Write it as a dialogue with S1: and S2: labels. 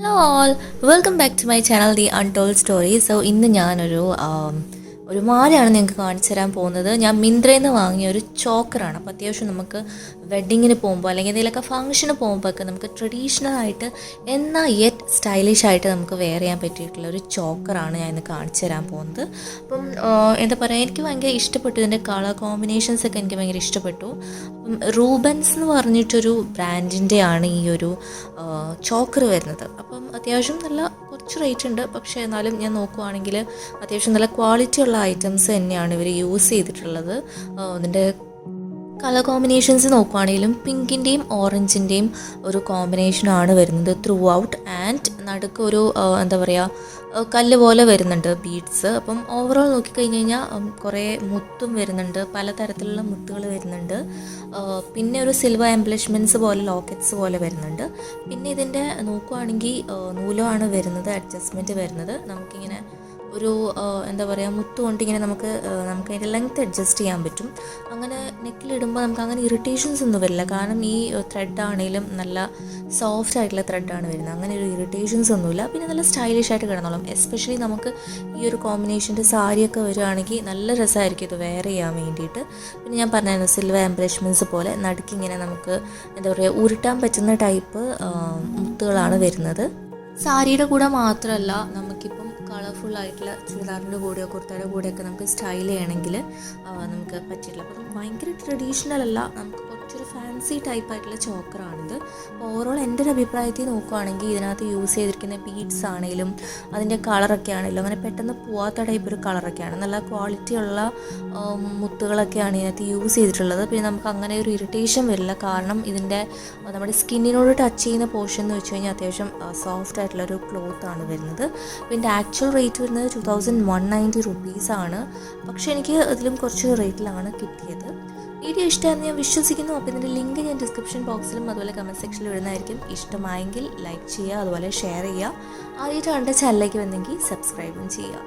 S1: Hello all, welcome back to my channel The Untold Story. So ഇന്ന് ഞാനൊരു മാലയാണ് നിങ്ങൾക്ക് കാണിച്ചു തരാൻ പോകുന്നത്. ഞാൻ മിന്ത്രയിൽ നിന്ന് വാങ്ങിയ ഒരു ചോക്കറാണ്. അപ്പോൾ അത്യാവശ്യം നമുക്ക് വെഡ്ഡിങ്ങിന് പോകുമ്പോൾ അല്ലെങ്കിൽ എന്തെങ്കിലുമൊക്കെ ഫംഗ്ഷന് പോകുമ്പോഴൊക്കെ നമുക്ക് ട്രഡീഷണൽ ആയിട്ട് എന്നാൽ യെറ്റ് സ്റ്റൈലിഷ് ആയിട്ട് നമുക്ക് വെയർ ചെയ്യാൻ പറ്റിയിട്ടുള്ള ഒരു ചോക്കറാണ് ഞാൻ ഇന്ന് കാണിച്ചു തരാൻ പോകുന്നത്. അപ്പം എന്താ പറയുക, എനിക്ക് ഭയങ്കര ഇഷ്ടപ്പെട്ടു. ഇതിൻ്റെ കളർ കോമ്പിനേഷൻസ് ഒക്കെ എനിക്ക് ഭയങ്കര ഇഷ്ടപ്പെട്ടു. അപ്പം റൂബൻസ് എന്ന് പറഞ്ഞിട്ടൊരു ബ്രാൻഡിൻ്റെ ആണ് ഈ ഒരു ചോക്കർ വരുന്നത്. അപ്പം അത്യാവശ്യം നല്ല കുറച്ച് റേറ്റ് ഉണ്ട്, പക്ഷേ എന്നാലും ഞാൻ നോക്കുവാണെങ്കിൽ അത്യാവശ്യം നല്ല ക്വാളിറ്റി ഉള്ള ഐറ്റംസ് തന്നെയാണ് ഇവർ യൂസ് ചെയ്തിട്ടുള്ളത്. അതിൻ്റെ കളർ കോമ്പിനേഷൻസ് നോക്കുവാണെങ്കിലും പിങ്കിൻ്റെയും ഓറഞ്ചിൻ്റെയും ഒരു കോമ്പിനേഷനാണ് വരുന്നത് ത്രൂ ഔട്ട്. ആൻഡ് നടുക്ക് ഒരു എന്താ പറയുക കല്ല് പോലെ വരുന്നുണ്ട് ബീഡ്സ്. അപ്പം ഓവറോൾ നോക്കിക്കഴിഞ്ഞ് കഴിഞ്ഞാൽ കുറേ മുത്തും വരുന്നുണ്ട്, പലതരത്തിലുള്ള മുത്തുകൾ വരുന്നുണ്ട്. പിന്നെ ഒരു സിൽവർ എംബ്ലിഷ്മെൻറ്റ്സ് പോലെ ലോക്കറ്റ്സ് പോലെ വരുന്നുണ്ട്. പിന്നെ ഇതിൻ്റെ നോക്കുവാണെങ്കിൽ നൂലാണ് വരുന്നത്, അഡ്ജസ്റ്റ്മെൻറ്റ് വരുന്നത്. നമുക്കിങ്ങനെ ഒരു എന്താ പറയുക മുത്ത് കൊണ്ടിങ്ങനെ നമുക്ക് അതിൻ്റെ ലെങ്ത് അഡ്ജസ്റ്റ് ചെയ്യാൻ പറ്റും. അങ്ങനെ നെക്കിലിടുമ്പോൾ നമുക്ക് അങ്ങനെ ഇറിറ്റേഷൻസ് ഒന്നും വരില്ല, കാരണം ഈ ത്രെഡാണെങ്കിലും നല്ല സോഫ്റ്റ് ആയിട്ടുള്ള ത്രെഡാണ് വരുന്നത്. അങ്ങനെ ഒരു ഇറിറ്റേഷൻസ് ഒന്നുമില്ല. പിന്നെ നല്ല സ്റ്റൈലിഷ് ആയിട്ട് കിടന്നോളും. എസ്പെഷ്യലി നമുക്ക് ഈ ഒരു കോമ്പിനേഷൻ്റെ സാരിയൊക്കെ വരികയാണെങ്കിൽ നല്ല രസമായിരിക്കും ഇത് വെയർ ചെയ്യാൻ വേണ്ടിയിട്ട്. പിന്നെ ഞാൻ പറഞ്ഞായിരുന്നു സിൽവർ എംബ്ലിഷ്മെൻറ്റ്സ് പോലെ നടുക്കിങ്ങനെ നമുക്ക് എന്താ പറയുക ഉരുട്ടാൻ പറ്റുന്ന ടൈപ്പ് മുത്തുകളാണ് വരുന്നത്. സാരിയുടെ കൂടെ മാത്രമല്ല, നമുക്കിപ്പം കളർഫുൾ ആയിട്ടുള്ള ചുരിദാറിൻ്റെ കൂടെയോ കുർത്തയുടെ കൂടെയൊക്കെ നമുക്ക് സ്റ്റൈൽ ചെയ്യണമെങ്കിൽ നമുക്ക് പറ്റില്ല. അപ്പം ഭയങ്കര ട്രഡീഷണൽ അല്ല, നമുക്ക് കുറച്ചൊരു ഫാൻസി ടൈപ്പായിട്ടുള്ള ചോക്കറാണിത്. ഓവറോൾ എൻ്റെ ഒരു അഭിപ്രായത്തിൽ നോക്കുവാണെങ്കിൽ ഇതിനകത്ത് യൂസ് ചെയ്തിരിക്കുന്ന ബീഡ്സ് ആണെങ്കിലും അതിൻ്റെ കളറൊക്കെ ആണെങ്കിലും അങ്ങനെ പെട്ടെന്ന് പോവാത്ത ടൈപ്പ് ഒരു കളറൊക്കെയാണ്. നല്ല ക്വാളിറ്റിയുള്ള മുത്തുകളൊക്കെയാണ് ഇതിനകത്ത് യൂസ് ചെയ്തിട്ടുള്ളത്. പിന്നെ നമുക്ക് അങ്ങനെ ഒരു ഇറിറ്റേഷൻ വരില്ല, കാരണം ഇതിൻ്റെ നമ്മുടെ സ്കിന്നിനോട് ടച്ച് ചെയ്യുന്ന പോർഷൻ എന്ന് വെച്ച് കഴിഞ്ഞാൽ അത്യാവശ്യം സോഫ്റ്റ് ആയിട്ടുള്ളൊരു ക്ലോത്താണ് വരുന്നത്. പിന്നെ ആക്ച്വൽ റേറ്റ് വരുന്നത് 2190 റുപ്പീസാണ്. പക്ഷേ എനിക്ക് അതിലും കുറച്ച് റേറ്റിലാണ് കിട്ടിയത്. വീഡിയോ ഇഷ്ടമാണെന്ന് ഞാൻ വിശ്വസിക്കുന്നു. അപ്പോൾ ഇതിൻ്റെ ലിങ്ക് ഞാൻ ഡിസ്ക്രിപ്ഷൻ ബോക്സിലും അതുപോലെ കമൻറ്റ് സെക്ഷനിലും ഇടുന്നതായിരിക്കും. ഇഷ്ടമായെങ്കിൽ ലൈക്ക് ചെയ്യുക, അതുപോലെ ഷെയർ ചെയ്യുക. ആദ്യമായിട്ട് കണ്ട ചാനലിലേക്ക് വന്നെങ്കിൽ സബ്സ്ക്രൈബും ചെയ്യുക.